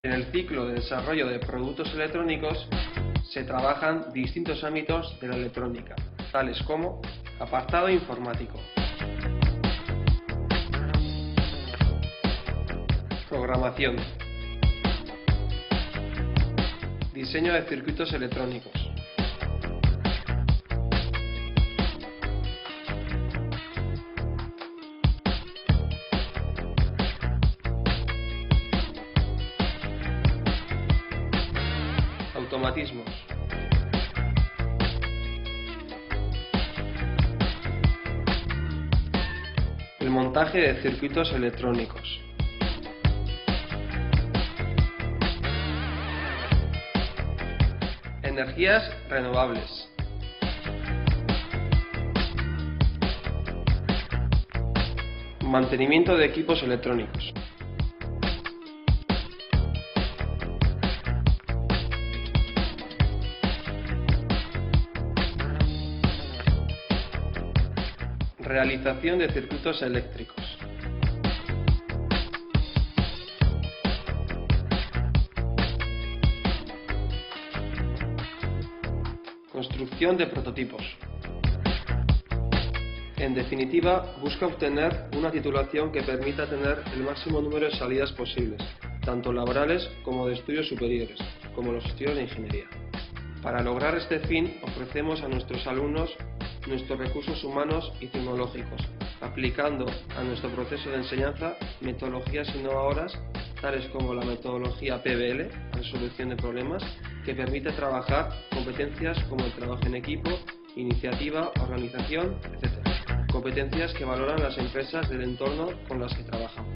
En el ciclo de desarrollo de productos electrónicos se trabajan distintos ámbitos de la electrónica, tales como apartado informático, programación, diseño de circuitos electrónicos, automatismos, el montaje de circuitos electrónicos, energías renovables, mantenimiento de equipos electrónicos, realización de circuitos eléctricos, construcción de prototipos. En definitiva, busca obtener una titulación que permita tener el máximo número de salidas posibles, tanto laborales como de estudios superiores, como los estudios de ingeniería. Para lograr este fin, ofrecemos a nuestros alumnos nuestros recursos humanos y tecnológicos, aplicando a nuestro proceso de enseñanza metodologías innovadoras, tales como la metodología PBL, resolución de problemas, que permite trabajar competencias como el trabajo en equipo, iniciativa, organización, etc. Competencias que valoran las empresas del entorno con las que trabajamos.